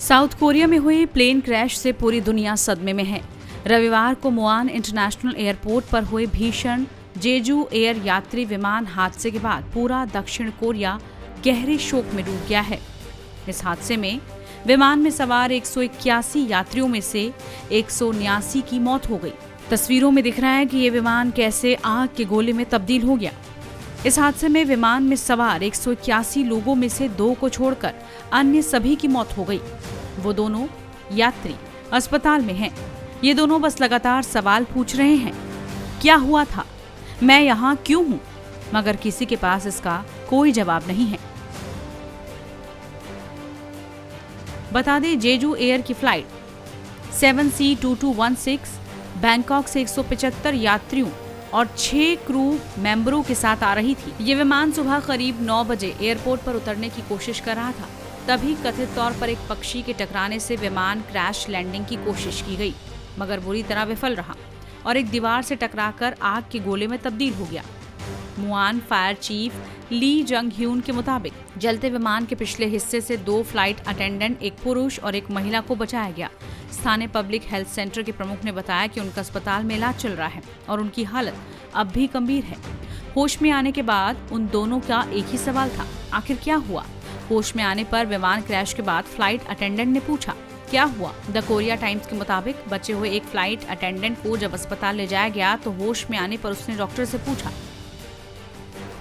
South Korea में हुए plane crash से पूरी दुनिया सदमे में है। रविवार को मुआन इंटरनेशनल एयरपोर्ट पर हुए भीषण जेजू एयर यात्री विमान हादसे के बाद पूरा दक्षिण कोरिया गहरे शोक में डूब गया है। इस हादसे में विमान में सवार 181 यात्रियों में से 179 की मौत हो गई। तस्वीरों में दिख रहा है कि ये विमान कैसे आग के गोले में तब्दील हो गया। इस हादसे में विमान में सवार 181 लोगों में से 2 को छोड़कर अन्य सभी की मौत हो गई। वो दोनों यात्री अस्पताल में हैं। ये दोनों बस लगातार सवाल पूछ रहे हैं, क्या हुआ था, मैं यहाँ क्यों हूँ, मगर किसी के पास इसका कोई जवाब नहीं है। बता दें, जेजू एयर की फ्लाइट 7C2216 बैंकॉक से 175 यात्रियों और 6 क्रू मेंबरों के साथ आ रही थी। ये विमान सुबह करीब 9 बजे एयरपोर्ट पर उतरने की कोशिश कर रहा था। तभी कथित तौर पर एक पक्षी के टकराने से विमान क्रैश लैंडिंग की कोशिश की गई, मगर बुरी तरह विफल रहा और एक दीवार से टकराकर आग के गोले में तब्दील हो गया। मुआन फायर चीफ ली जंग ह्यून के मुताबिक जलते विमान के पिछले हिस्से से 2 फ्लाइट अटेंडेंट, एक पुरुष और एक महिला को बचाया गया। स्थानीय पब्लिक हेल्थ सेंटर के प्रमुख ने बताया कि उनका अस्पताल में इलाज चल रहा है और उनकी हालत अब भी गंभीर है। होश में आने के बाद उन दोनों का एक ही सवाल था, आखिर क्या हुआ। होश में आने पर विमान क्रैश के बाद फ्लाइट अटेंडेंट ने पूछा, क्या हुआ। द कोरिया टाइम्स के मुताबिक बचे हुए एक फ्लाइट अटेंडेंट को जब अस्पताल ले जाया गया तो होश में आने पर उसने डॉक्टर से पूछा,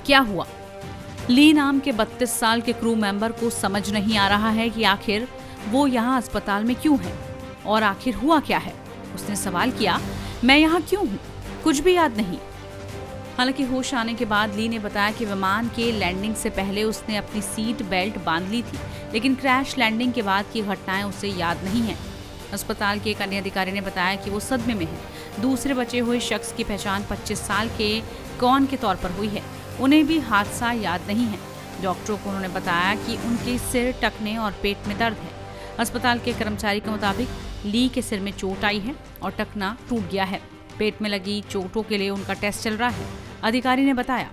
क्या हुआ। ली नाम के 32 साल के क्रू मेंबर को समझ नहीं आ रहा है कि आखिर वो यहाँ अस्पताल में क्यों है और आखिर हुआ क्या है। उसने सवाल किया, मैं यहाँ क्यों हूँ, कुछ भी याद नहीं। हालांकि होश आने के बाद ली ने बताया कि विमान के लैंडिंग से पहले उसने अपनी सीट बेल्ट बांध ली थी, लेकिन क्रैश लैंडिंग के बाद की घटनाएं उसे याद नहीं है। अस्पताल के एक अन्य अधिकारी ने बताया कि वो सदमे में है। दूसरे बचे हुए शख्स की पहचान 25 साल के कौन के तौर पर हुई है। उन्हें भी हादसा याद नहीं है। डॉक्टरों को उन्होंने बताया कि उनके सिर, टखने और पेट में दर्द है। अस्पताल के कर्मचारी के मुताबिक ली के सिर में चोट आई है और टखना टूट गया है। पेट में लगी चोटों के लिए उनका टेस्ट चल रहा है। अधिकारी ने बताया,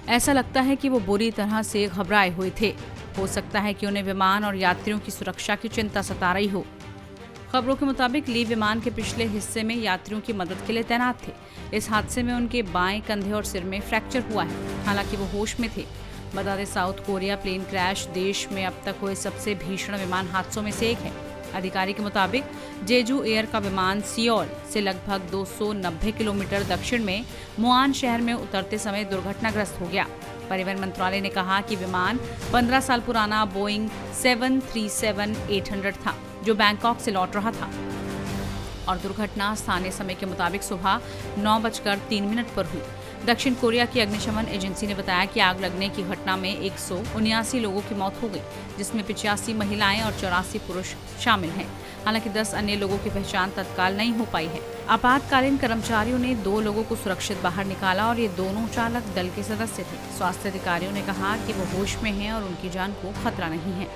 ऐसा लगता है कि वो बुरी तरह से घबराए हुए थे। हो सकता है कि उन्हें विमान और यात्रियों की सुरक्षा की चिंता सता रही हो। खबरों के मुताबिक ली विमान के पिछले हिस्से में यात्रियों की मदद के लिए तैनात थे। इस हादसे में उनके बाएं कंधे और सिर में फ्रैक्चर हुआ है। हालांकि वो होश में थे। बता दें, साउथ कोरिया प्लेन क्रैश देश में अब तक हुए सबसे भीषण विमान हादसों में से एक है। अधिकारी के मुताबिक जेजू एयर का विमान सियोल से लगभग 290 किलोमीटर दक्षिण में मुआन शहर में उतरते समय दुर्घटनाग्रस्त हो गया। परिवहन मंत्रालय ने कहा कि विमान 15 साल पुराना बोइंग 737-800 था, जो बैंकॉक से लौट रहा था और दुर्घटना स्थानीय समय के मुताबिक सुबह 9:03 पर हुई। दक्षिण कोरिया की अग्निशमन एजेंसी ने बताया कि आग लगने की घटना में 179 लोगों की मौत हो गई, जिसमें 85 महिलाएं और 84 पुरुष शामिल हैं। हालांकि 10 अन्य लोगों की पहचान तत्काल नहीं हो पाई है। आपातकालीन कर्मचारियों ने 2 लोगों को सुरक्षित बाहर निकाला और ये दोनों चालक दल के सदस्य थे। स्वास्थ्य अधिकारियों ने कहा कि वो होश में हैं और उनकी जान को खतरा नहीं है।